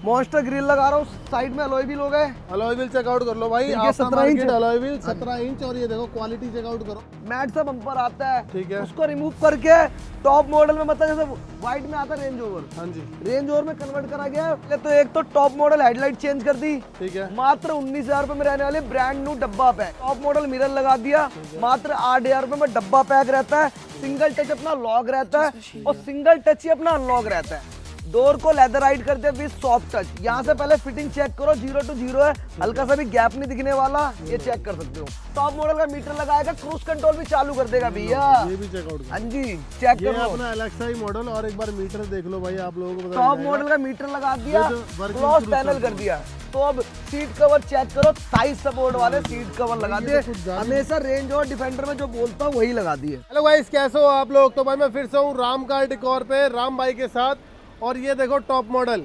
Monster grill लगा रहा हूँ, साइड में अलॉय व्हील हो गए। अलॉय व्हील चेकआउट कर लो भाई, ठीक है, after 17 inch market alloy wheel 17 inch. और ये देखो क्वालिटी चेकआउट करो। मैट सा बम्पर आता है, ठीक है। उसको रिमूव करके टॉप मॉडल में, मतलब जैसे व्हाइट में आता है रेंज ओवर, हाँ जी, रेंज ओवर में कन्वर्ट करा गया है। तो एक तो टॉप मॉडल हेडलाइट चेंज कर दी, ठीक है। मात्र 19,000 रुपए में रहने वाले ब्रांड न्यू डब्बा पैक। टॉप मॉडल मिरर लगा दिया, मात्र 8,000 रुपए में डब्बा पैक रहता है। सिंगल टच अपना लॉक रहता है और सिंगल टच ही अपना अनलॉक रहता है। डोर को लेदराइट करते हैं विद सॉफ्ट टच। यहाँ से पहले फिटिंग चेक करो, 0 to 0 है, हल्का सा भी गैप नहीं दिखने वाला, ये चेक कर सकते हो। टॉप मॉडल का मीटर लगाएगा, क्रूज कंट्रोल भी चालू कर देगा भैया। ये भी चेकआउट करो। हाँ जी, चेक ये करो अपना एलेक्सा मॉडल। और एक बार मीटर देख लो भाई, आप लोगों को टॉप मॉडल का मीटर लगा दिया, ये जो working क्रॉस cruise पैनल कर दिया। तो अब सीट कवर चेक करो, साइज सपोर्ट वाले सीट कवर लगा दिए। हमेशा रेंज और डिफेंडर में जो बोलता हूँ वही लगा दिए। हेलो गाइस, कैसे हो आप लोग? तो भाई मैं फिर से हूँ राम कार डेकोर पे, राम भाई के साथ। और ये देखो टॉप मॉडल,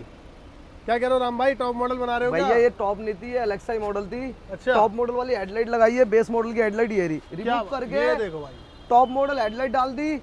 क्या कह रहे हो राम भाई? टॉप मॉडल बना रहे हो भैया क्या? ये टॉप नहीं थी, एलेक्सा मॉडल थी। अच्छा। टॉप मॉडल वाली हेडलाइट लगाई है, बेस मॉडल की हेडलाइट ये रही, क्या रिमूव करके ये देखो भाई, टॉप मॉडल हेडलाइट डाल दी।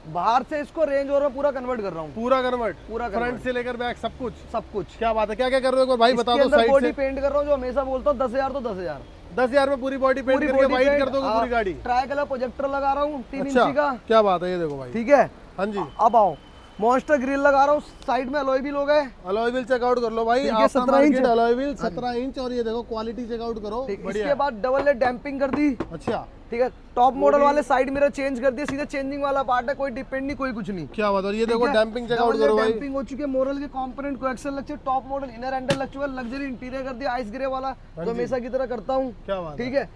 बाहर से इसको रेंज ओवर में पूरा कन्वर्ट कर रहा हूँ, पूरा कन्वर्ट, पूरा फ्रंट convert। से लेकर बैक सब कुछ। सब कुछ। क्या बात है, क्या क्या कर रहे हो एक बार भाई बता इसके दो। अंदर साइड बॉडी से पेंट कर रहा हूँ, जो हमेशा बोलता हूँ 10,000 तो 10,000। 10,000 में पूरी बॉडी पेंट करके व्हाइट कर दोगे पूरी गाड़ी। ट्राई कलर प्रोजेक्टर लगा रहा हूँ 3 अच्छा, इंची का। क्या बात है, ये देखो भाई। ठीक है, हाँ जी, अब आओ, मॉन्स्टर ग्रिल लगा रहा हूँ, साइड में अलॉय व्हील हो गए। अलॉय व्हील चेकआउट कर लो भाई, ठीक है, after 17 inch. Market alloy wheel 17 inch. और ये देखो क्वालिटी चेकआउट करो, बढ़िया। इसके बाद डबल लेग डैम्पिंग कर दी। अच्छा, ठीक है, टॉप मॉडल वाले साइड मिरर चेंज कर दिए, सीधे चेंजिंग वाला पार्ट है, कोई डिपेंड नहीं, कोई कुछ नहीं। क्या बात है। और ये देखो डैम्पिंग चेकआउट डबल करो भाई। डैम्पिंग हो चुकी है, मोरल के कंपोनेंट को एक्सेल लग चुके, टॉप मॉडल इनर हैंडल लग चुका है, लग्जरी इंटीरियर कर दिया, आइस ग्रे वाला जो हमेशा की तरह करता हूँ। क्या बात है। ठीक है,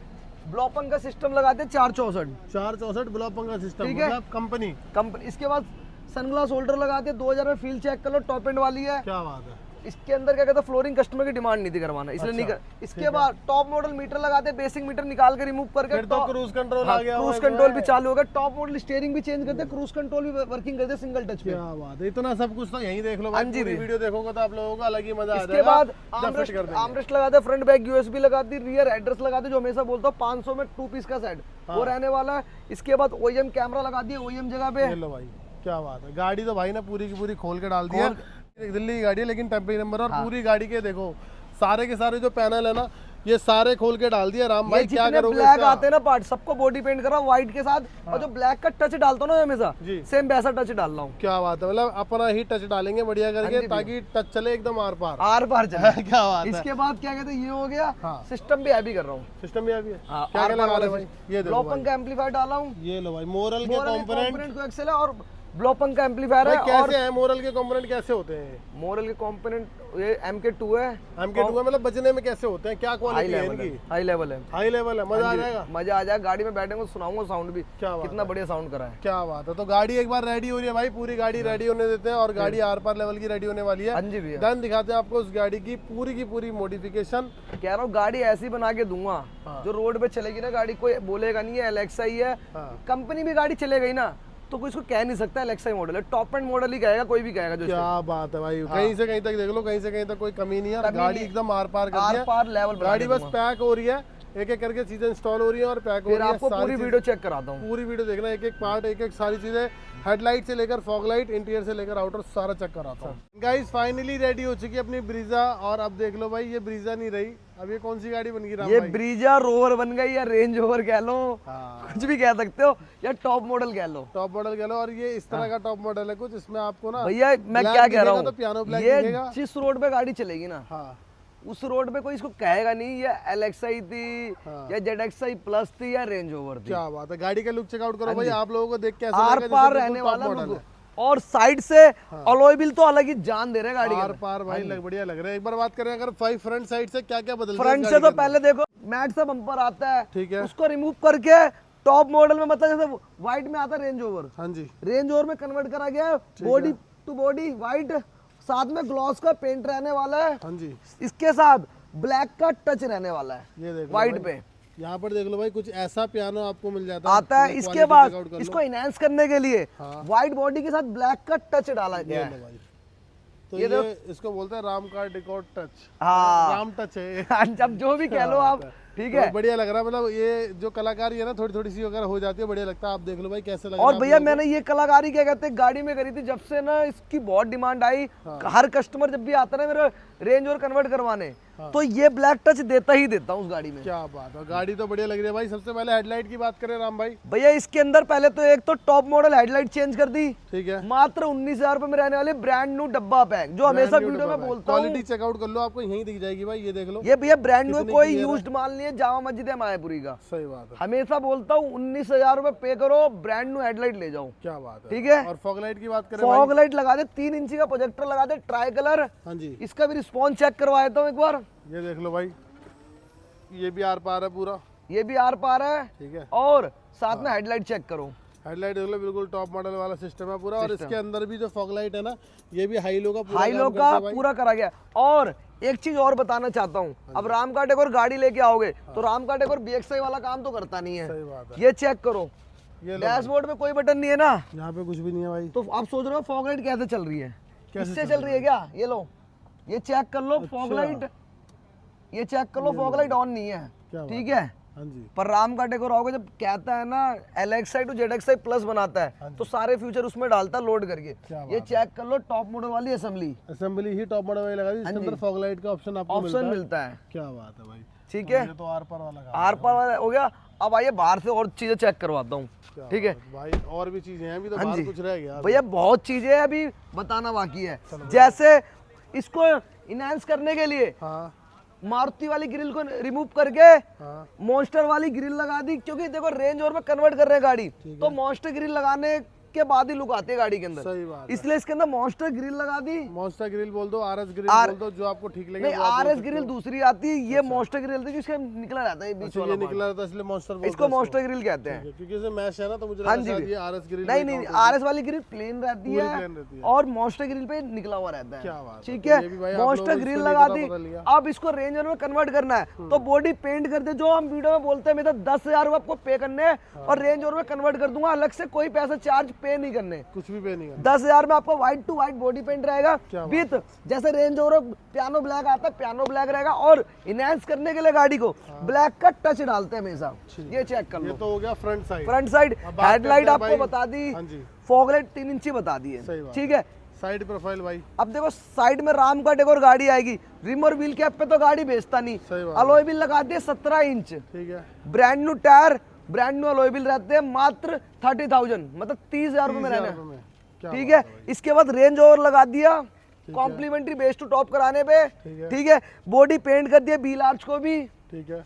ब्लॉपन का सिस्टम लगाते हैं 464। 464 ब्लॉपंग का सिस्टम, ठीक है। मतलब कंपनी। इसके बाद सनग्लास होल्डर लगाते हैं 2000 में, फील चेक कर लो, टॉप एंड वाली है। क्या बात है। इसके अंदर क्या कहते हैं, फ्लोरिंग कस्टमर की डिमांड नहीं थी करवाना, इसलिए नहीं कर। इसके बाद टॉप मॉडल मीटर लगाते हैं, बेसिक मीटर निकाल के रिमूव करके फिर तो क्रूज कंट्रोल आ गया। क्रूज कंट्रोल भी चालू हो गया। टॉप मॉडल स्टीयरिंग भी चेंज करते हैं, क्रूज कंट्रोल भी वर्किंग करते हैं सिंगल टच पे। क्या बात है, इतना सब कुछ तो यहीं देख लो भाई। पूरी वीडियो देखोगे तो आप लोगों का अलग ही मजा आ जाएगा। इसके बाद जब फिट कर देंगे। आर्मरेस्ट लगाते हैं, फ्रंट बैक यूएसबी लगाती है, रियर एड्रेस लगाते हैं, जो हमेशा बोलता हूँ 500 में 2 पीस का सेट वो रहने वाला है। इसके बाद ओईएम कैमरा लगा दिए, ओईएम जगह पे। ये लो भाई, क्या बात है। गाड़ी तो भाई ने पूरी की पूरी खोल के डाल दी है। दिल्ली की गाड़ी है लेकिन टेम्परी नंबर। और पूरी गाड़ी के देखो सारे के सारे जो पैनल है ना, ये सारे खोल के डाल दिए। राम भाई क्या करोगे? ब्लैक आते हैं ना पार्ट, सबको बॉडी पेंट करा व्हाइट के साथ। और जो ब्लैक का टच डालता हूँ ना हमेशा, सेम वैसा टच डाल रहा हूँ। क्या बात है, मतलब अपना ही टच डालेंगे बढ़िया करके, ताकि टच चले एकदम आर पार चले। क्या बात है। इसके बाद क्या कहते हैं, ये हो गया। सिस्टम भी हैवी कर रहा हूँ, सिस्टम भी अभी है। क्या क्या लगा रहे भाई? ये देखो ब्लॉपन का एम्पलीफायर डाला हूँ। ये लो भाई, मोरल के कंपोनेंट को एक्सेल है और ब्लॉपन का एम्पलीफायर है। कैसे है मोरल के कंपोनेंट, कैसे होते हैं? मोरल के कंपोनेंट ये MK2 है। MK2 है, मतलब बजने में कैसे होते हैं, क्या क्वालिटी है इनकी? हाई लेवल है, हाई लेवल है। मजा आ जाएगा, मजा आ जाएगा। गाड़ी में बैठेंगे सुनाऊंगा साउंड भी, क्या बात कितना बढ़िया साउंड करा है। क्या बात है। तो गाड़ी एक बार रेडी हो रही है भाई, पूरी गाड़ी रेडी होने देते हैं। और गाड़ी आर पार लेवल की रेडी होने वाली है। हाँ जी भैया, देन दिखाते हैं आपको उस गाड़ी की पूरी मॉडिफिकेशन। कह रहा हूँ गाड़ी ऐसी बना के दूंगा जो रोड पे चलेगी ना, गाड़ी कोई बोलेगा नहीं है एलेक्सा ही है। कंपनी भी गाड़ी चले गई ना तो कोई इसको कह नहीं सकता एलेक्सा ही मॉडल है, टॉप एंड मॉडल ही कहेगा, कोई भी कहेगा। जो क्या बात है भाई, कहीं से कहीं तक देख लो, कहीं से कहीं तक कोई कमी नहीं है। गाड़ी एकदम आर पार कर दी है, आर पार लेवल। गाड़ी बस पैक हो रही है, एक एक करके चीजें इंस्टॉल हो रही है और पैक हो रही है। आपको पूरी वीडियो चेक कराता हूँ, पूरी वीडियो देखना, एक एक पार्ट, एक एक सारी चीजें, हेडलाइट से लेकर फॉग लाइट, इंटीरियर से लेकर आउटर, सारा चेक कराता हूँ। गाइस फाइनली रेडी हो चुकी है अपनी ब्रीजा। और अब देख लो भाई, ये ब्रीजा नहीं रही, अब ये कौन सी गाड़ी बन गई? ये ब्रीजा रोवर बन गई, या रेंज ओवर कह लो, कुछ भी कह सकते हो, या टॉप मॉडल कह लो। टॉप मॉडल कह लो। और ये इस तरह का टॉप मॉडल है कुछ, इसमें आपको ना भैया मैं क्या कह रहा पियानो हूँ, ब्लैक ये दिखेगा। जिस रोड पे गाड़ी चलेगी ना, हाँ, उस रोड पे कोई इसको कहेगा नहीं ये एलेक्साई थी या ZXi प्लस थी या रेंज ओवर थी। क्या बात है। गाड़ी का लुक चेकआउट करो भाई, आप लोगों को देख के आर पार रहने वाला लुक। और साइड से अलॉय व्हील तो अलग ही जान दे रहे हैं गाड़ी आर पार भाई, बढ़िया लग रहा है। एक बार बात करें अगर फ्रंट साइड से क्या क्या बदल? फ्रंट से तो पहले देखो मैट सा बम्पर आता है, ठीक है, उसको रिमूव करके टॉप मॉडल में, मतलब जैसे व्हाइट में आता है रेंज ओवर, हाँ जी, रेंज ओवर में कन्वर्ट करा गया है। बॉडी टू बॉडी व्हाइट, साथ में ग्लॉस का पेंट रहने वाला है। हाँ जी, इसके साथ ब्लैक का टच रहने वाला है, ये देखो व्हाइट पे। यहाँ पर देख लो भाई, कुछ ऐसा पियानो आपको मिल जाता है, आता है। इसके बाद इसको इनहेंस करने के लिए व्हाइट बॉडी के साथ ब्लैक का टच डाला गया है। तो ये इसको बोलते हैं राम कार डेकोर टच। हाँ, राम टच है। जब जो भी कह लो आप, ठीक है। तो बढ़िया लग रहा है, मतलब ये जो कलाकारी है ना थोड़ी थोड़ी सी अगर हो जाती है बढ़िया लगता है। आप देख लो भाई कैसे लग रहा और है भैया आप लोगों मैंने ये कलाकारी क्या कहते हैं गाड़ी में करी थी, जब से ना इसकी बहुत डिमांड आई। हर कस्टमर जब भी आता है ना मेरा रेंज और कन्वर्ट करवाने, तो ये ब्लैक टच देता ही देता हूँ उस गाड़ी में। को। क्या बात है, गाड़ी तो बढ़िया लग रही है भाई। सबसे पहले हेडलाइट की बात करें राम भाई। भैया इसके अंदर पहले तो एक तो टॉप मॉडल हेडलाइट चेंज कर दी, ठीक है। मात्र 19,000 रुपए में रहने वाले ब्रांड न्यू डब्बा पैक, जो हमेशा वीडियो में बोलता हूँ। क्वालिटी चेकआउट कर लो, आपको यहीं दिख जाएगी भाई, ये देख लो। ये भैया ब्रांड न्यू, कितनी कोई clear है। यूज्ड माल नहीं है, जामा मस्जिद है मायापुरी का। सही बात है, हमेशा बोलता हूँ 19,000 रुपए पे करो, ब्रांड न्यू हेडलाइट ले जाओ। क्या बात है। ठीक है। और फॉग लाइट की बात करें फॉग लाइट लगा दे, 3 इंची का प्रोजेक्टर लगा दे, ट्राई कलर। हाँ जी, इसका भी रिस्पॉन्स चेक करवा देता हूँ एक बार। ये देख लो भाई, ये भी आर पार है पूरा। ये भी आर पार है, ठीक है। और साथ में हेडलाइट चेक करो। हेडलाइट देख लो, बिल्कुल टॉप मॉडल वाला सिस्टम है पूरा। और इसके अंदर भी जो फॉग लाइट है ना, ये भी हाई लो का पूरा हाई लो काम का करता है भाई। पूरा करा गया। और एक चीज और बताना चाहता हूँ, अब राम का डेकोर गाड़ी लेके आओगे तो राम का डेकोर BXI वाला काम तो करता नहीं है। सही बात है। ये चेक करो, ये लो, डैशबोर्ड में कोई बटन नहीं है ना, यहाँ पे कुछ भी नहीं है भाई। तो आप सोच रहे हो फॉग लाइट कैसे चल रही है, कैसे इससे चल रही है क्या? ये लो, ये चेक कर लो फॉग लाइट, ये चेक कर लो फॉग लाइट ऑन नहीं है। क्या ठीक है। हाँ जी, पर राम का डेकोर आओगे, जब कहता है ना LXI टू ZXI प्लस बनाता है, तो सारे फ्यूचर उसमें डालता है लोड करके। क्या ये चेक कर लो टॉप मॉडल वाली असेंबली, असेंबली ही टॉप मॉडल वाली लगा दी। इसके अंदर फॉग लाइट का ऑप्शन आपको ऑप्शन मिलता है। क्या बात है भाई। ठीक है। ये तो आर पार वाला काम आर पार वाला हो गया। अब आइए बाहर से और चीजें चेक करवाता हूँ। क्या ठीक है बात भाई, और भी चीजें हैं अभी तो, हाँ बाहर जी। कुछ रह गया। भैया बहुत चीजें हैं अभी बताना बाकी है। जैसे इसको इनहेंस करने के लिए हाँ मारुति वाली ग्रिल को रिमूव करके हाँ, मॉन्स्टर वाली ग्रिल लगा दी, क्योंकि देखो रेंज ओवर में कन्वर्ट कर रहे हैं गाड़ी, तो मॉन्स्टर ग्रिल लगाने के बाद ही लुक आती है गाड़ी के अंदर, सही बात है। इसलिए इसके अंदर मॉन्स्टर ग्रिल लगा दी। मॉन्स्टर ग्रिल बोल दो, RS ग्रिल बोल दो, जो आपको ठीक लगे। नहीं, RS ग्रिल दूसरी आती है, ये मॉन्स्टर ग्रिल थी जिसका निकला रहता है बीच वाला ये निकला रहता है इसलिए मॉन्स्टर बोलते इसको मॉन्स्टर ग्रिल कहते हैं। हैं। क्योंकि इसे मैश है ना, तो मुझे हाँ लगा जी। शायद ये RS ग्रिल नहीं नहीं, RS वाली ग्रिल प्लेन रहती है, प्लेन रहती है। और मॉन्स्टर ग्रिल पे निकला हुआ रहता है। क्या बात है। ठीक तो है। ये भी भाई आप मॉन्स्टर लोगों को ग्रिल इसको लगा नहीं दी। पता लिया। अब इसको रेंज में कन्वर्ट करना है, तो बॉडी पेंट कर दे, जो हम वीडियो में बोलते हैं, मेरा 10,000 रुपए आपको पे करने हैं, और रेंज में कन्वर्ट कर दूंगा, अलग से कोई पैसा चार्ज पे नहीं करने। कुछ भी पे नहीं करना। 10,000 में आपको white to white body paint रहेगा क्या विथ, जैसे रेंज ओवर पियानो ब्लैक आता है, पियानो ब्लैक रहेगा, और इनहेंस करने के लिए गाड़ी को ब्लैक का टच डालते हैं हमेशा। ये चेक कर ये लो। तो हो गया फ्रंट साइड। फ्रंट साइड अब बात हेडलाइट करते हैं आपको भाई। बता दी, हाँ जी। फॉग लाइट 3 इंची बता दी सही है। बात। ठीक है। साइड प्रोफाइल भाई, अब देखो साइड में राम का डेकोर गाड़ी आएगी, रिम और व्हील कैप पे तो गाड़ी बेचता नहीं, सही बात। अलॉय व्हील लगा दिए 17 इंच, ठीक है। Brand new tyre, brand new alloy wheel रहते हैं, मात्र 30,000, मतलब 30,000 रुपए में 30,000 रहने। रुपए में। क्या ठीक बात है। इसके बाद रेंज ओवर लगा दिया कॉम्प्लीमेंट्री बेस टू टॉप कराने पे। ठीक है। ठीक है। बॉडी पेंट कर दिया व्हील आर्च को भी। ठीक है।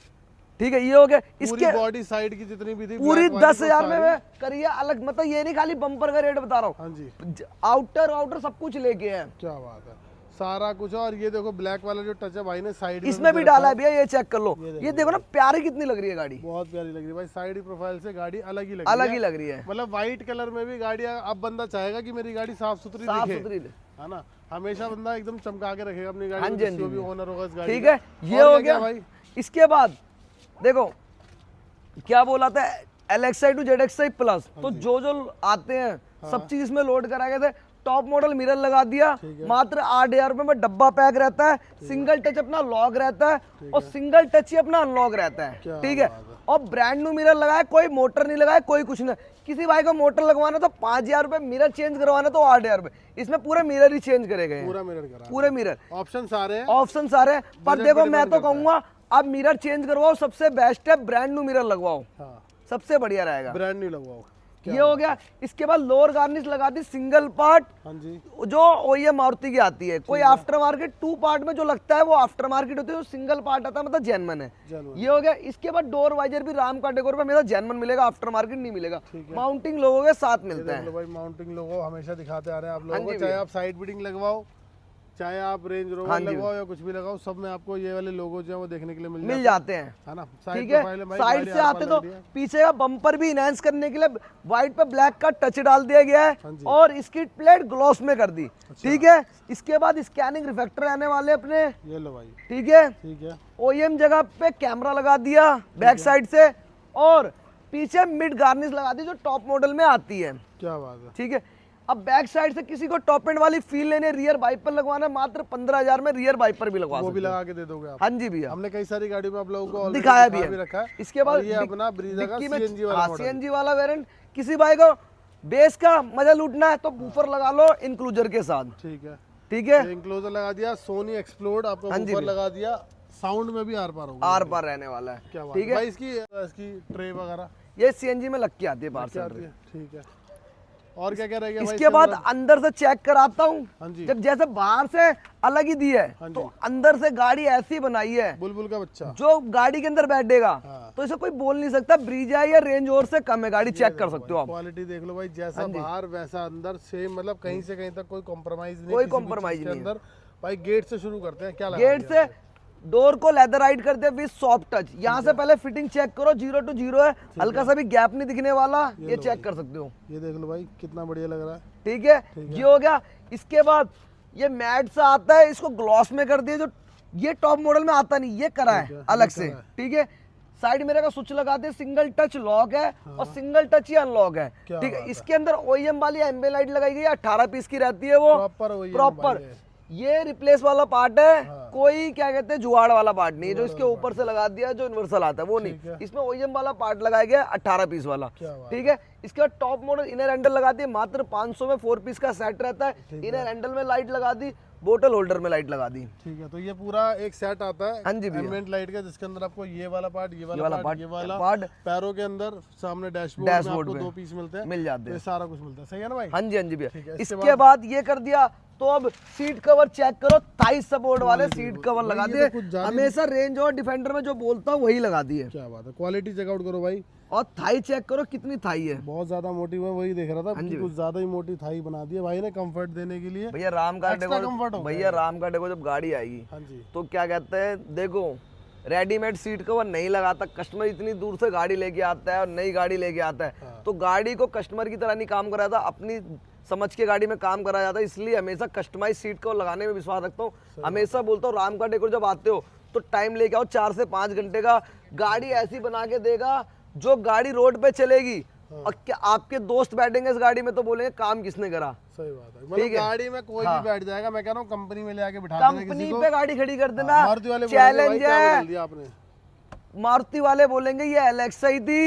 ठीक है, ये हो गया। पूरी इसके बॉडी साइड की जितनी भी थी पूरी black वाली 10,000 वो में सारी- मैं करिए अलग, मतलब ये नहीं खाली बम्पर का रेट बता रहा हूँ, हाँ जी। आउटर सब कुछ लेके है, क्या बात है, सारा कुछ। और ये देखो ब्लैक वाला जो टच है भाई ने साइड इसमें भी डाला है भैया, ये चेक कर लो। ये देखो ना प्यारी कितनी लग रही है गाड़ी, बहुत प्यारी लग रही है भाई। साइड प्रोफाइल से गाड़ी अलग ही लग अलग रही ही है। लग रही है, मतलब व्हाइट कलर में भी गाड़ी, अब बंदा चाहेगा कि मेरी गाड़ी साफ सुथरी साफ दिखे, सुथरी। है ना। हमेशा बंदा एकदम चमका के रखेगा अपनी हाँ गाड़ी जी, को, हाँ जो जी। भी ओनर होगा इस गाड़ी ठीक का। है, ये और हो क्या गया भाई। इसके बाद देखो क्या बोला था, LXI टू ZXI प्लस, तो जो जो आते हैं सब चीज इसमें लोड कराए गए थे। टॉप मॉडल मिरर लगा दिया, मात्र 8,000 रुपए में डब्बा पैक रहता है, सिंगल टच अपना लॉक रहता है, और सिंगल टच ही अपना अनलॉक रहता है। ठीक है। और ब्रांड न्यू मिरर लगाया, कोई मोटर नहीं लगाया, कोई कुछ नहीं। किसी भाई को मोटर लगवाना तो 5,000 रुपए, मिरर चेंज करवाना तो 8,000 रुपए। इसमें पूरे मिरर ही चेंज करे गए हैं, पूरा मिरर करा, पूरे मिरर ऑप्शन सारे हैं। ऑप्शन सारे हैं। पर बजट देखो पे मैं डिपेंड तो करता है। कहूंगा अब मिरर चेंज करवाओ, सबसे बेस्ट है ब्रांड न्यू मिरर लगवाओ, हाँ, सबसे बढ़िया रहेगा। ब्रांड न्यू लगवाओ। ये हो गया। इसके बाद लोअर गार्निश लगा दी सिंगल पार्ट, हाँ जी। जो OEM मारुति की आती है। कोई आफ्टर मार्केट 2 पार्ट में जो लगता है वो आफ्टर मार्केट होती है, सिंगल पार्ट आता है, मतलब जेन्युइन है। Genuine। ये हो गया। इसके बाद डोर वाइजर भी राम का डेकोर पे मेरा जेन्युइन मिलेगा, आफ्टर मार्केट नहीं मिलेगा। माउंटिंग लोगों के साथ मिलता देख है। लो भाई, माउंटिंग लोगो हमेशा दिखाते आ रहे हैं आप लोगों हाँ को, जी चाहे भैया। आप साइड बिडिंग लगवाओ, चाहे आप रेंज रोवर हाँ जी। लगवाओ या कुछ भी लगाओ, सब में आपको ये वाले लोगो जो है वो देखने के लिए मिल जाते हैं। है ना। ठीक है। साइड से आते तो पीछे का बम्पर भी इनहेंस करने के लिए व्हाइट पे ब्लैक का टच डाल दिया गया है, और इसकी प्लेट ग्लॉस में कर दी। ठीक है। इसके बाद स्कैनिंग रिफ्लेक्टर आने वाले अपने। ये लो भाई। ठीक है। ठीक है। OEM जगह पे कैमरा लगा दिया बैक साइड से, और पीछे मिड गार्निश लगा दी जो टॉप मॉडल में आती है। क्या बात है। ठीक है। अब बैक साइड से किसी को टॉप एंड वाली फील लेने रियर वाइपर लगवाना है, मात्र 15,000 में रियर वाइपर भी लगवा वो सकते भी हैं। लगा के दे दोगे आप? हाँ जी भैया, हमने कई सारी गाड़ियों में आप लोगों को already दिखाया दिखा भी है। रखा है। इसके बाद और ये अपना ब्रीजा का डिक्की में सीएनजी वाला मॉडल। सीएनजी वाला वेरिएंट, किसी भाई को बेस का मजा लूटना है तो बूफर लगा लो इनक्लूजर के साथ, ठीक है, ठीक है। इंक्लोजर लगा दिया, सोनी एक्सप्लोड आपको हाँ जी ऊपर भैया। लगा दिया, साउंड में भी आर पार होगा। आर पार रहने वाला है, क्या बात ठीक है। भाई, इसकी ट्रे वगैरह ये सीएनजी में लग के आती है क्या पार्सल। आती है? ठीक है, और क्या क्या रह गया भाई इसके बाद अंदर? अंदर से चेक कराता हाँ हूँ। जी। जब जैसे बाहर से अलग ही दी है हाँ जी। तो अंदर से गाड़ी ऐसी बनाई है, बुलबुल का बच्चा। जो गाड़ी के अंदर बैठेगा हाँ। तो इसे कोई बोल नहीं सकता ब्रीजा या रेंज और से कम है गाड़ी, चेक कर सकते हो आप। क्वालिटी देख लो भाई, जैसा बाहर वैसा अंदर सेम, मतलब कहीं से कहीं तक कोई कॉम्प्रोमाइज नहीं, कोई किसी भी compromise चीज़ के नहीं है। अंदर। भाई गेट से शुरू करते हैं, क्या लगा गेट दिया से डोर को लेदराइट करते विद सॉफ्ट टच। यहाँ से पहले फिटिंग चेक करो, 0 to 0 है, हल्का सा भी गैप नहीं दिखने वाला, ये चेक कर सकते हो, आपने? ये देख लो भाई कितना बढ़िया लग रहा है। ठीक है। ये हो गया। इसके बाद ये मैट से आता है, इसको ग्लॉस में कर दिया, जो ये टॉप मॉडल में आता नहीं, ये करा है अलग से, ठीक है। साइड मिरर का स्विच लगाते हैं, सिंगल टच लॉक है और सिंगल टच ही अनलॉक है, क्या ठीक है। बात इसके अंदर ओईएम वाली एम्बे लाइट लगाई गई है, 18 पीस की रहती है वो, प्रॉपर OEM प्रॉपर। भाई है। ये रिप्लेस वाला पार्ट है, हाँ। कोई क्या कहते हैं जुगाड़ वाला पार्ट नहीं है, जो इसके ऊपर से लगा दिया जो यूनिवर्सल आता है वो ठीक नहीं, है। इसमें ओईएम वाला पार्ट लगाया गया है 18 पीस वाला, क्या बात ठीक है। इसके बाद टॉप मॉडल इनर हैंडल लगा दिए, मात्र 500 में 4 पीस का सेट रहता है। इनर हैंडल में लाइट लगा दी, बोतल होल्डर में लाइट लगा दी, ठीक है, तो ये पूरा एक सेट आता है हाँ जी भैया। एम्बिएंट लाइट का, जिसके अंदर आपको ये वाला पार्ट, ये वाला वाला पार्ट, पार्ट, ये वाला पार्ट पैरों के अंदर, सामने डैशबोर्ड में डैशबोर्ड आपको पे 2 पीस मिलते हैं, मिल जाते तो ये हैं। सारा कुछ मिलता है, सही है ना भाई? हाँ जी, हाँ जी ठीक है, भैया। इसके इसके बाद ये कर दिया तो अब सीट कवर चेक करो, थाई सपोर्ट वाले Quality सीट देखो। कवर भाई लगा ये दिए, तो कुछ ज्यादा ही- हमेशा रेंज और डिफेंडर में जो बोलता हूँ वही लगा दिए। क्या बात है, क्वालिटी चेकआउट करो भाई, और थाई चेक करो कितनी थाई है बहुत ज्यादा मोटी, मैं वही देख रहा था हाँ कि जी। कुछ ज्यादा ही मोटी थाई बना दी है भाई ने कंफर्ट देने के लिए। भैया। राम का Extra comfort हो भैया राम का जब गाड़ी आएगी हाँ जी, तो क्या कहते हैं, देखो रेडीमेड सीट कवर नहीं लगाता कस्टमर, इतनी दूर से गाड़ी लेके आता है और नई गाड़ी लेके आता है, हाँ। तो गाड़ी को कस्टमर की तरह नहीं काम कराता, अपनी समझ के गाड़ी में काम कराया जाता है। इसलिए हमेशा कस्टमाइज सीट कवर लगाने में विश्वास रखता हूँ। हमेशा बोलता हूँ राम का डेकोर जब आते हो तो टाइम लेके आओ, 4 से 5 घंटे का। गाड़ी ऐसी बना के देगा जो गाड़ी रोड पे चलेगी, और क्या आपके दोस्त बैठेंगे इस गाड़ी में तो बोलेंगे काम किसने करा। सही बात है, ठीक मतलब है। गाड़ी में कोई हाँ। भी बैठ जाएगा, मैं कह रहा हूँ कंपनी में ले आके बिठा देना कंपनी किसी को। पे गाड़ी खड़ी कर देना, मारुति वाले बोलेंगे, भाई चैलेंज क्या है। बोल दिया आपने? मारुति वाले बोलेंगे ये एलेक्साई थी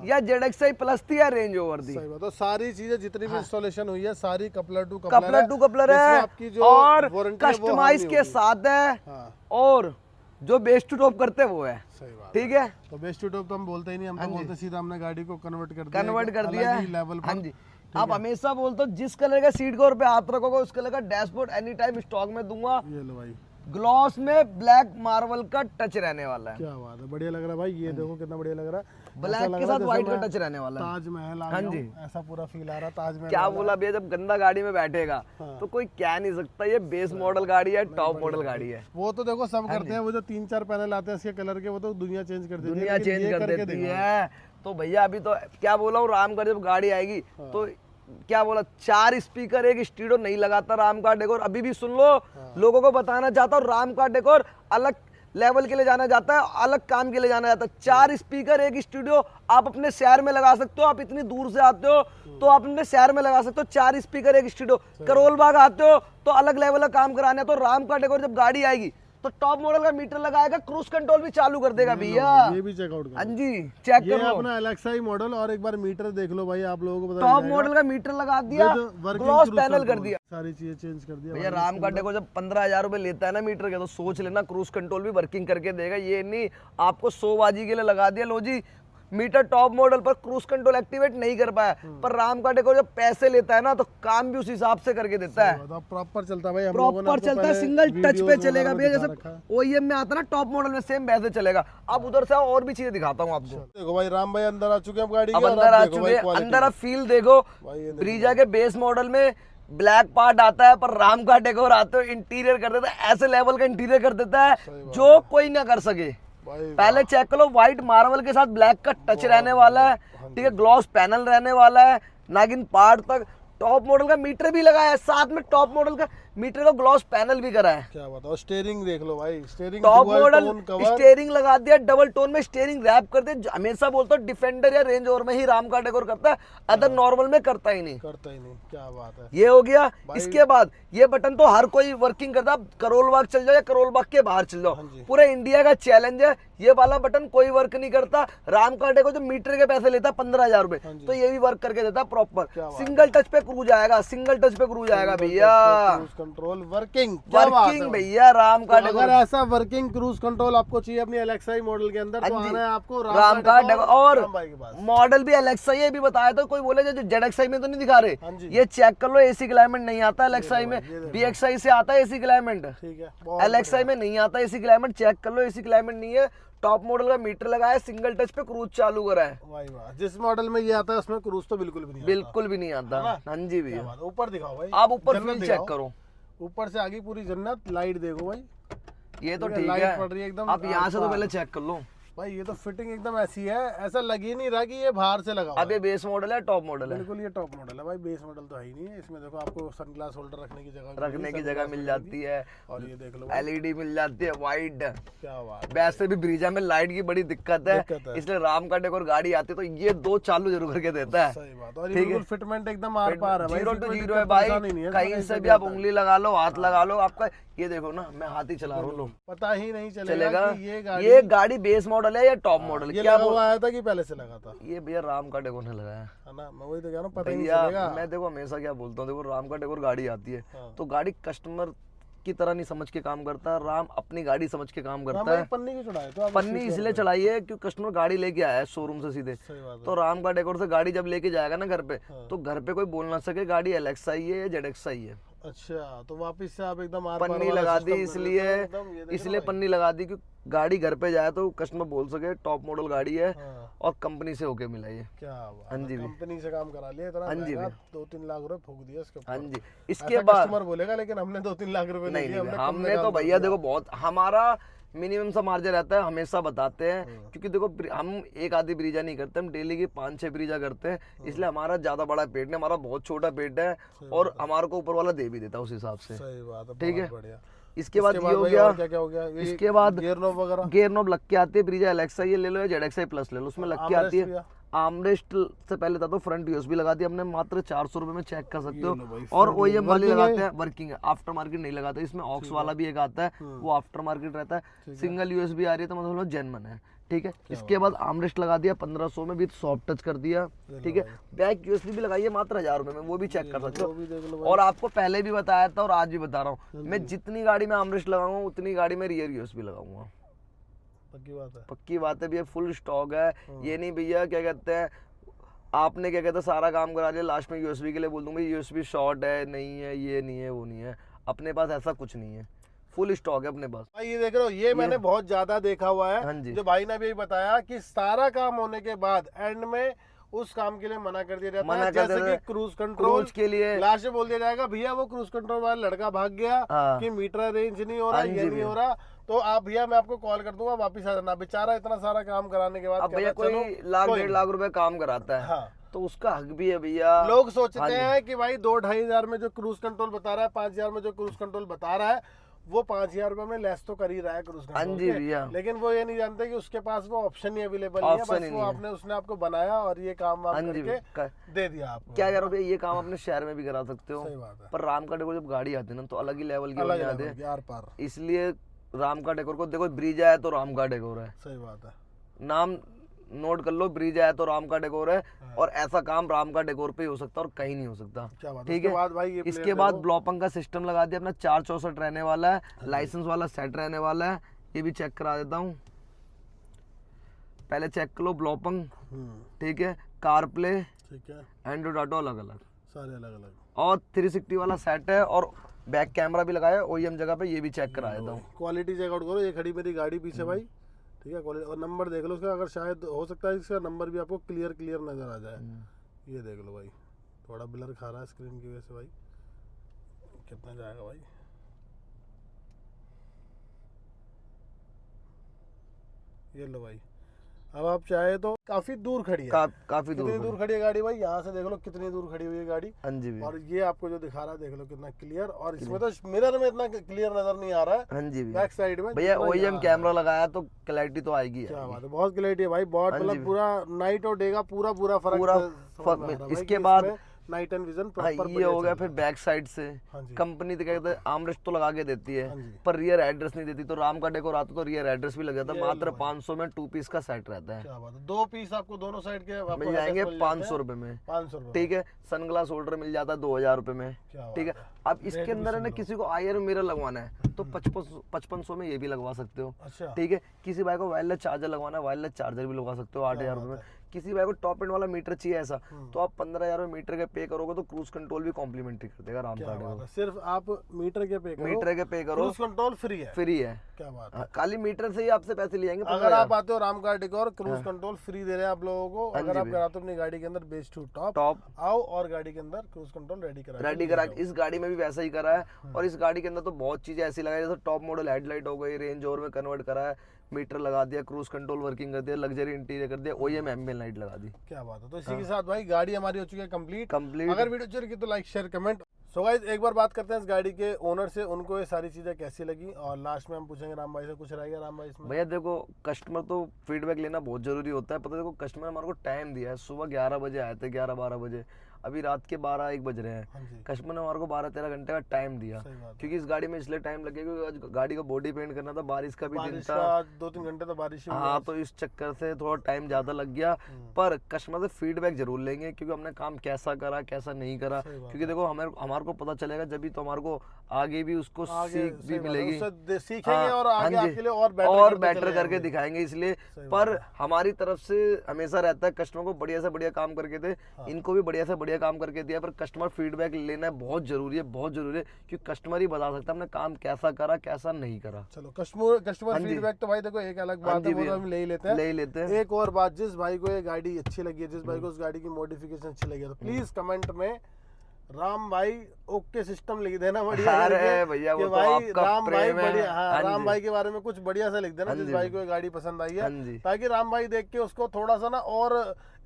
या जेडएक्साई प्लस थी या रेंज ओवर थी। सही बात, तो सारी चीजें जितनी भी इंस्टॉलेशन हुई है सारी coupler to coupler to coupler जिसमें है आपकी जो और वारंटी है वो कस्टमाइज हानि के होगी। साथ है, हाँ, और जो बेस्ट टू टॉप करते हैं वो है, सही बात। ठीक है। तो बेस्ट टू टॉप तो हम बोलते ही नहीं, हम तो बोलते सीधा हमने गाड़ी को कन्वर्ट कर दिया, कन्वर्ट एक कर अलग दिया ही है, लेवल हाँ पर। जी। आप हमेशा बोलते हो जिस कलर का सीट कवर पे हाथ रखोगे उस कलर का डैशबोर्ड एनी टाइम स्टॉक में दूंगा। ये लो भाई, ग्लॉस में ब्लैक मार्बल का टच रहने वाला है, क्या बात है, बढ़िया लग रहा है भाई, ये देखो कितना बढ़िया लग रहा है। ब्लैक ऐसा लग के रहा है साथ व्हाइट जैसे का मैं टच रहने वाला है। ताजमहल आ हाँ गया जी। हूँ, ऐसा पूरा फील आ रहा ताजमहल क्या वाला। बोला भैया, जब गंदा गाड़ी में बैठेगा हाँ। तो कोई कह नहीं सकता ये बेस मॉडल गाड़ी है, टॉप मॉडल गाड़ी है। वो तो देखो सब करते हैं, वो जो 3-4 पैनल आते हैं इसके कलर के, वो तो दुनिया चेंज कर देती है, दुनिया लेकिन चेंज ये कर करके देती दिखाओ। है। तो भैया अभी तो क्या बोला हूँ, राम का जब गाड़ी आएगी तो क्या बोला, 4 स्पीकर एक स्टीरियो नहीं लगाता राम का डेकोर। अभी भी सुन लो, लोगों को बताना चाहता हूँ राम का डेकोर अलग लेवल के लिए जाना जाता है, अलग काम के लिए जाना जाता है। 4 स्पीकर एक स्टूडियो आप अपने शहर में लगा सकते हो, आप इतनी दूर से आते हो तो आप अपने शहर में लगा सकते हो। 4 स्पीकर एक स्टूडियो, करोल बाग आते हो तो अलग लेवल का काम कराने, तो राम का डेकोर जब गाड़ी आएगी तो टॉप मॉडल का मीटर लगाएगा, क्रूज कंट्रोल भी चालू कर देगा भैया। ये भी चेकआउट हाँ करो, जी, चेक ये कर लो। अपना एलेक्साई मॉडल, और एक बार मीटर देख लो भाई, आप लोगों को पता टॉप चल मॉडल का मीटर लगा दिया, जाएगा। ग्लॉस पैनल कर दिया। सारी चीजें चेंज कर दिया भैया राम का डेको जब 15,000 रुपए लेता है ना मीटर के, तो सोच लेना क्रूज कंट्रोल भी वर्किंग करके देगा। ये नहीं आपको 100 बाजी के लिए लगा दिया, लो जी मीटर टॉप मॉडल पर क्रूज कंट्रोल एक्टिवेट नहीं कर पाया, पर राम का डेको जब पैसे लेता है ना तो काम भी उस हिसाब से करके देता है। प्रॉपर चलता है भाई, हम लोगों ने प्रॉपर आपको चलता है, पहले सिंगल टच वीडियोस पे वगैरह चलेगा में भैया, दिखा जैसे रखा है। ओईएम में आता है ना टॉप मॉडल में, सेम वैसे चलेगा। आप उधर से आओ और भी चीजें दिखाता हूँ आपको। देखो भाई राम भाई अंदर आ चुके हैं अब गाड़ी अब के, और अंदर आ देखो चुके भाई हैं, quality। अंदर आप फील देखो। भाई ये देखो। ब्रीजा के बेस मॉडल में ब्लैक पार्ट आता है, पर राम का डेकोर आते हो इंटीरियर कर देता है, ऐसे लेवल का इंटीरियर कर देता है जो कोई ना कर सके। भाई पहले चेक करो, व्हाइट मार्बल के साथ ब्लैक का टच रहने वाला है, ठीक है, ग्लॉस पैनल रहने वाला है, नागिन पार्ट तक। टॉप मॉडल का मीटर भी लगाया है, साथ में टॉप मॉडल का मीटर का ग्लॉस पैनल भी करा है। क्या बात है। और स्टीयरिंग देख लो भाई, steering top dual model tone cover. Steering लगा दिया, डबल टोन में स्टीयरिंग रैप कर दिया। हमेशा बोलता हूँ डिफेंडर या रेंज ओवर में ही राम का डेकोर करता है, अदर नॉर्मल में करता ही नहीं। करता ही नहीं। क्या बात है। ये हो गया। इसके बाद ये बटन तो हर कोई वर्किंग करता है, करोल बाग चल जाओ या करोल बाग के बाहर चल जाओ, हाँ जी। पूरे इंडिया का चैलेंज है। ये वाला बटन कोई वर्क नहीं करता। राम का डेकोर जो मीटर के पैसे लेता है 15,000 रुपए, हाँ जी। तो ये भी वर्क करके देता है प्रॉपर। क्या बात सिंगल टच पे क्रूज आएगा, सिंगल टच पे क्रूज आएगा भैया। Cruise control working. क्या बात है वर्किंग भाई। भैया राम का तो डेकोर। अगर ऐसा वर्किंग क्रूज कंट्रोल आपको चाहिए अपनी एलेक्सा मॉडल के अंदर, तो हाँ जी। आना है आपको राम का डेकोर। और राम भाई के पास। मॉडल भी एलेक्सा ही भी बताया था, कोई बोले जो जेडएक्सआई में तो नहीं दिखा हाँ रहे, जी। ये चेक कर लो, एसी क्लाइमेट नहीं आता एलेक्साई में, ये देखो। बीएक्सआई से आता है एसी क्लाइमेट, ठीक है। बहुत एलेक्साई में नहीं आता एसी क्लाइमेट। चेक कर लो, एसी क्लाइमेट नहीं है। टॉप मॉडल का मीटर लगाया, सिंगल टच पे क्रूज चालू करा है। वाह वाह। जिस मॉडल में ये आता है उसमें क्रूज तो बिल्कुल भी नहीं आता। बिल्कुल भी नहीं आता। है ना? हाँ जी क्या भैया। बात है। ऊपर दिखाओ भाई, आप ऊपर जन्नत फील चेक दिखाओ। करो, ऊपर से आगे पूरी जन्नत। लाइट देखो भाई, ये तो ठीक है, ठीक लाइट पड़ रही है है। एकदम आप यहाँ से तो आर-पार। पहले चेक कर लो। भाई ये तो फिटिंग एकदम ऐसी है, ऐसा लग ही नहीं रहा कि ये बाहर से लगा हुआ अब ये बेस मॉडल है, टॉप मॉडल है, बिल्कुल ये टॉप मॉडल है भाई। बेस मॉडल तो है ही नहीं है। इसमें देखो आपको सनग्लास होल्डर रखने की जगह रखने की जगह मिल जाती है, और ये देख लो भाई, एलईडी मिल जाती है वाइड। क्या बात है। वैसे भी ब्रीजा में लाइट की बड़ी दिक्कत दिक्कत है, है। इसलिए राम का डेकोर गाड़ी आती है तो ये दो चालू जरूर करके देता है। सही बात। और ये ठीक है। बिल्कुल फिटमेंट एकदम आर पार है भाई। 0 to इसमें 0 दिक्कत है भाई, परेशानी नहीं है, कहीं इसमें से भी क्या आप होता है। उंगली लगा लो, हाथ लगा लो, आपका ये देखो ना, मैं हाथ ही चला रहा हूँ, पता ही नहीं चलेगा चलेगा। कि ये गाड़ी बेस मॉडल है या टॉप मॉडल, ये क्या लगा हुआ आया था कि पहले से लगा था, ये भैया राम का डेकोर ने लगाया है ना। मैं वही तो कह रहा हूँ, पता ही नहीं भैया। चलेगा। मैं देखो हमेशा क्या बोलता हूँ, देखो राम का डेकोर गाड़ी आती है हाँ। तो गाड़ी कस्टमर की तरह नहीं समझ के काम करता, राम अपनी गाड़ी समझ के काम राम करता भाई है। पन्नी क्यों चढ़ाए तो आप? पन्नी इसलिए चढ़ाई है क्योंकि कस्टमर गाड़ी लेके आया है शोरूम से सीधे, सही बात है। तो राम का डेकोर से गाड़ी जब लेके जाएगा ना घर पे, हाँ। तो घर पे कोई बोल ना सके गाड़ी एलेक्सा ही है या जेडएक्सा ही है। अच्छा, तो वापस से आप एकदम आर पार पन्नी वाला लगा सिस्टम दी कर इसलिए, देते हो एकदम। ये देख लो इसलिए भाई। पन्नी लगा दी क्योंकि गाड़ी घर पे जाए तो कस्टमर बोल सके टॉप मॉडल गाड़ी है हाँ। और कंपनी से होके मिला ये। क्या बात हाँ है। जी भैया। कंपनी से काम करा लिया इतना हाँ जी महंगा, भैया। 2-3 लाख रुपए फूक दिया इसके ऊपर। हाँ जी। ऐसा इसके बाद कस्टमर बोलेगा, लेकिन हमने 2-3 लाख रुपए नहीं नहीं नहीं दिए, हमने कम में तो काम कर भैया दिया। देखो बहुत हमारा मिनिमम सा मार्जिन रहता है, हमेशा बताते हैं, क्योंकि देखो हम एक आधी ब्रीजा नहीं करते, हम डेली की 5-6 ब्रीजा करते हैं, इसलिए हमारा ज्यादा बड़ा पेट नहीं, हमारा बहुत छोटा पेट है और हमारे को ऊपर वाला दे भी देता है उस हिसाब से। सही बात है। ठीक है। बहुत बढ़िया। इसके बाद ये हो भाई गया। और क्या-क्या हो गया? ये इसके बाद गियर नॉब वगैरह, गियर नॉब लग के आती है, ब्रीजा एलेक्सा ये ले लो या जेडएक्सआई प्लस ले लो, उसमें लग के आती आर्मरेस्ट भी है। है। आर्मरेस्ट से पहले था तो फ्रंट यूएसबी लगा दी हमने, मात्र 400 रुपए में चेक कर सकते लो भाई, हो। और front ओईएम वाली working लगाते है? हैं, वर्किंग है, आफ्टर मार्केट नहीं लगाते। इसमें ऑक्स वाला भी एक आता है, वो आफ्टर मार्केट रहता है। सिंगल यूएसबी आ रही है तो मतलब जेन्युइन है। ठीक है। इसके बाद आर्मरेस्ट लगा दिया 1500 में, विद सॉफ्ट टच कर दिया। ठीक है। बैक यूएसबी भी लगाई है मात्र 1000 रुपए में, वो भी चेक कर सकते वो भी देख लो हो। भाई। और आपको पहले भी बताया था और आज भी बता रहा हूँ, मैं जितनी गाड़ी में आर्मरेस्ट लगाऊंगा उतनी गाड़ी में रियर यूएसबी लगाऊंगा। पक्की बात है। पक्की बात है भैया, फुल स्टॉक है। ये नहीं भैया क्या कहते हैं, आपने क्या कहते हैं सारा काम करा लिया, लास्ट में यूएसबी के लिए बोल दूंगा यूएसबी शॉर्ट है, नहीं है, ये नहीं है, वो नहीं है। अपने पास ऐसा कुछ नहीं है, फुल स्टॉक है अपने पास। भाई ये देख रहे हो, ये मैंने बहुत ज्यादा देखा हुआ हाँ है, जी। जो भाई ने भी बताया कि सारा काम होने के बाद एंड में उस काम के लिए मना कर दिया जाता मना है, कर जैसे देते कि हैं। क्रूज कंट्रोल क्रूज के लिए लास्ट में बोल दिया जाएगा भैया वो क्रूज कंट्रोल वाला लड़का भाग गया हाँ। कि मीटर रेंज नहीं हो रहा, हाँ ये जी नहीं भैया। हो रहा, तो आप भैया मैं आपको कॉल कर दूंगा, वापिस आ जाना। बेचारा इतना सारा काम कराने के बाद अब भैया कहता, कोई चलो, लाख कोई 1.5 लाख रुपए काम कराता है, हाँ। तो उसका हक भी है भैया। लोग सोचते हाँ जी। हैं कि भाई 2-2.5 हजार में जो क्रूज कंट्रोल बता रहा है, 5 हजार में जो क्रूज कंट्रोल बता रहा है, वो 5,000 रुपए में लेस तो कर ही रहा है क्रूज हाँ कंट्रोल जी के। भैया। लेकिन वो ये नहीं जानते कि उसके पास वो ऑप्शन ही अवेलेबल नहीं है, ऑप्शन बस ही वो नहीं है। आपने उसने आपको बनाया और ये काम वाम हाँ जी करके भैया। दे दिया आपको। क्या कह रहा हूँ भैया, ये काम अपने शहर में भी करा सकते हो, सही बात है। पर राम का डेकोर जब गाड़ी आती है ना तो अलग ही लेवल की अलग बन अलग जाती हो है। गया, आर पार। इसलिए राम का डेकोर को देखो, ब्रीजा है तो राम का डेकोर है, सही बात है। नाम नोट कर लो, ब्रीजा है तो राम का डेकोर है, और ऐसा काम राम का डेकोर पे ही हो सकता है और कहीं नहीं हो सकता। क्या बात है। ठीक उसके है। बाद भाई ये इसके प्लेयर बाद देखो। ब्लॉपंग का सिस्टम लगा दिया अपना, 464 रहने वाला है, लाइसेंस वाला सेट रहने वाला है, ये भी चेक करा देता हूँ। पहले चेक कर लो ब्लॉपंग, ठीक है, कार प्ले, ठीक है, एंड्रॉइड ऑटो अलग अलग, सारे अलग अलग। और 360 वाला सेट है, और बैक कैमरा भी लगाया ओईएम जगह पे, ये भी चेक करा देता हूँ। क्वालिटी चेकआउट करो, ये खड़ी मेरी गाड़ी पीछे भाई, ठीक है। क्वालिटी और नंबर देख लो उसका, अगर शायद हो सकता है इसका नंबर भी आपको क्लियर नजर आ जाए। ये देख लो भाई, थोड़ा ब्लर खा रहा है स्क्रीन की वजह से भाई। कितना जाएगा भाई, ये लो भाई, अब आप चाहे तो काफी दूर खड़ी है। काफी दूर कितनी दूर खड़ी है गाड़ी भाई, यहाँ से देख लो कितनी दूर खड़ी हुई है गाड़ी। हाँ जी भैया। और ये आपको जो दिखा रहा है देख लो कितना क्लियर, और इसमें तो मिरर में इतना क्लियर नजर नहीं आ रहा है। हाँ जी भैया। बैक साइड में भैया जितना OEM यहाँ कैमरा लगाया तो क्लैरिटी तो आएगी। क्या बात है, बहुत क्लैरिटी है भाई, बहुत हाँ जी मतलब पूरा नाइट और डे का पूरा फर्क पूरा समझ में आ रहा है भाई इसके कि बाद इसमें नाइट एंड विजन हाँ, प्रॉपर ये हो गया। फिर बैक साइड से हाँ जी। कंपनी तो कहते हैं आर्मरेस्ट तो लगा के देती है, हाँ जी। पर रियर एड्रेस नहीं देती। तो राम का डेकोर आता तो रियर एड्रेस भी लग जाता। ये मात्र लो भाई। 500 में 2 पीस का सेट रहता है। क्या बात है, 2 पीस आपको दोनों साइड के आपको मिल जाएंगे headrest 500 रुपए में। 500 रुपए। ठीक है। सनग्लास होल्डर मिल जाता है 2000 रुपए में। क्या बात ठीक है। अब इसके अंदर है ना, किसी को आयर मिरर लगवाना है तो 5500 में ये भी लगवा सकते हो। अच्छा ठीक है। किसी भाई को वायरलेस चार्जर लगवाना है, वायरलेस चार्जर भी लगवा सकते हो 8000 रुपए में। किसी भाई को टॉप एंड वाला मीटर चाहिए ऐसा, तो आप 15000 में मीटर के पे करोगे तो क्रूज कंट्रोल भी कॉम्प्लीमेंट्री कर देगा राम क्या कार्ड बात को। है, सिर्फ आप मीटर के पे करो, मीटर के पे करो, क्रूज कंट्रोल फ्री है। फ्री है। क्या बात है, हाँ, खाली मीटर से ही आपसे पैसे ले जाएंगे। अगर आप आते हो Ram car decor, cruise control free दे रहे हैं आप लोगों को। हाँ अगर जी आप भैया। कराते हो अपनी गाड़ी के अंदर बेस टू टॉप, आओ और गाड़ी के अंदर क्रूज कंट्रोल रेडी करा इस गाड़ी में भी वैसा ही करा है। और इस गाड़ी के अंदर तो बहुत चीजें ऐसी लगाई, जैसे टॉप मॉडल हेडलाइट हो गई, रेंज ओवर में कन्वर्ट करा है, मीटर लगा दिया, क्रूज कंट्रोल वर्किंग कर दिया, लग्जरी इंटीरियर कर दिया, OEM एम्बिएंट लाइट लगा दी। क्या बात है। तो इसी के साथ भाई गाड़ी हमारी हो चुकी है कंप्लीट। कंप्लीट। अगर वीडियो अच्छी लगी तो like share comment. So guys एक बार बात करते हैं इस गाड़ी के ओनर से, उनको ये सारी चीजें कैसी लगी, और लास्ट में हम पूछेंगे राम भाई से। कुछ रह गया राम भाई इसमें? भैया देखो, कस्टमर तो फीडबैक लेना बहुत जरूरी होता है। पता है, देखो कस्टमर हमारे को टाइम दिया है, सुबह 11 बजे आए थे, 11-12 बजे, अभी रात के 12-1 बज रहे हैं। हाँ जी। कस्टमर ने हमारे को 12-13 घंटे का टाइम दिया, सही बात है। क्योंकि इस गाड़ी में इसलिए टाइम लगेगा क्योंकि आज गाड़ी का बॉडी पेंट करना था, बारिश का भी दिन बारिश था। का 2-3 घंटे तो बारिश ही हुई हाँ, है। तो इस चक्कर से थोड़ा टाइम ज्यादा लग गया। पर कस्टमर से फीडबैक जरूर लेंगे, क्योंकि हमने काम कैसा करा कैसा नहीं करा। सही बात क्योंकि देखो हमारे को पता चलेगा, जब भी तो हमारे को आगे भी उसको आगे सीख भी सही बात है, मिलेगी। उससे सीखेंगे हाँ, और आगे हाँ जी। आपके लिए और और करते बेटर चले करके जाएंगे। दिखाएंगे। इसलिए सही बात पर है। हमारी तरफ से हमेशा रहता है कस्टमर को बढ़िया से बढ़िया काम करके दे। इनको भी बढ़िया से बढ़िया काम करके दिया, पर कस्टमर फीडबैक लेना बहुत जरूरी है, बहुत जरूरी है, क्योंकि कस्टमर ही बता सकता है हमने काम कैसा करा कैसा नहीं करा। चलो कस्टमर हाँ जी। फीडबैक तो भाई देखो एक अलग हाँ बात जी है, वो तो भैया। हम ले ही लेते हैं। ले ही लेते हैं। एक और बात, जिस भाई को ये गाड़ी अच्छी लगी है, जिस भाई को उस गाड़ी की मॉडिफिकेशन अच्छी लगी है, तो प्लीज कमेंट में राम भाई ओके सिस्टम लिख देना बढ़िया अरे करके भैया, कि वो तो भाई आपका राम भाई प्रेम है। बढ़िया, हाँ हाँ राम जी। भाई के बारे में कुछ बढ़िया सा लिख देना हाँ जिस जी। भाई को ये गाड़ी पसंद आई है, हाँ जी। ताकि राम भाई देख के उसको थोड़ा सा ना और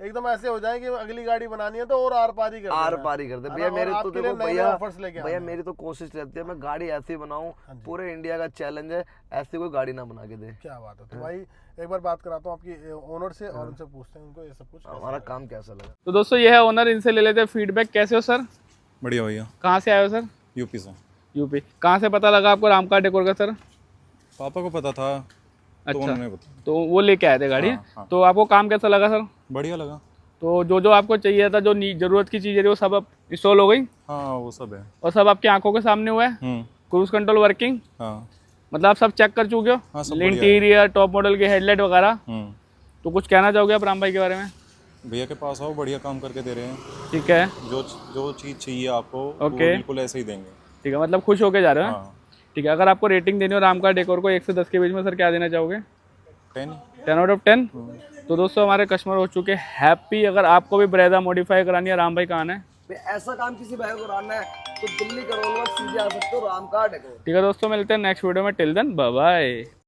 एकदम ऐसे हो जाए कि अगली गाड़ी बनानी है तो और आर पार ही कर आर देना। पार ही कर दे है भैया। ना, और मेरे तो आपके लिए देखो नए-नए भैया, ऑफर्स लेके भैया आना है। मेरी तो कोशिश रहती है मैं गाड़ी ऐसी बनाऊं, पूरे इंडिया का चैलेंज है, ऐसी कोई गाड़ी ना बना के दे। क्या बात है। तो भाई एक बार बात कराता हूँ आपकी ओनर से और उनसे पूछते हैं उनको ये सब कुछ हमारा काम कैसा लगा। तो दोस्तों ये है ओनर, इनसे ले लेते हैं फीडबैक। कैसे हो सर? बढ़िया भैया। कहाँ से आए हो सर? यूपी से। यूपी। कहाँ से पता लगा आपको राम कार डेकोर का सर? पापा को पता था तो अच्छा, उन्होंने बताया। तो वो लेके आए थे गाड़ी। हाँ। तो आपको काम कैसा लगा सर? बढ़िया लगा। तो जो जो आपको चाहिए था, जो ज़रूरत की चीज़ें थी, वो सब अब इंस्टॉल हो गई हाँ वो सब है। और सब आपकी आंखों के सामने हुआ है? क्रूज कंट्रोल वर्किंग, हाँ मतलब आप सब चेक कर चुके हाँ, हो? सब बढ़िया है। इंटीरियर, टॉप मॉडल की हेडलाइट वगैरह। हम्म। तो कुछ कहना चाहोगे आप राम भाई के बारे में? भैया के पास आओ, बढ़िया काम करके दे रहे हैं। ठीक है, जो जो चीज़ चाहिए आपको वो ओके। बिल्कुल ऐसे ही देंगे। ठीक है, मतलब खुश होके जा रहे हो? हाँ। ठीक है, अगर आपको रेटिंग देनी हो राम कार डेकोर को 1 से 10 के बीच में सर, क्या देना चाहोगे? 10 10 आउट ऑफ 10। तो दोस्तों हमारे कस्टमर हो चुके हैं हैप्पी। अगर आपको भी ब्रेजा मॉडिफाई करानी है, राम भाई कहाँ है? ऐसा काम किसी भाई को कराना है तो दिल्ली करोल सीधे आ सकते हो राम का डेकोर। ठीक है दोस्तों, मिलते हैं नेक्स्ट वीडियो में। Till then bye bye.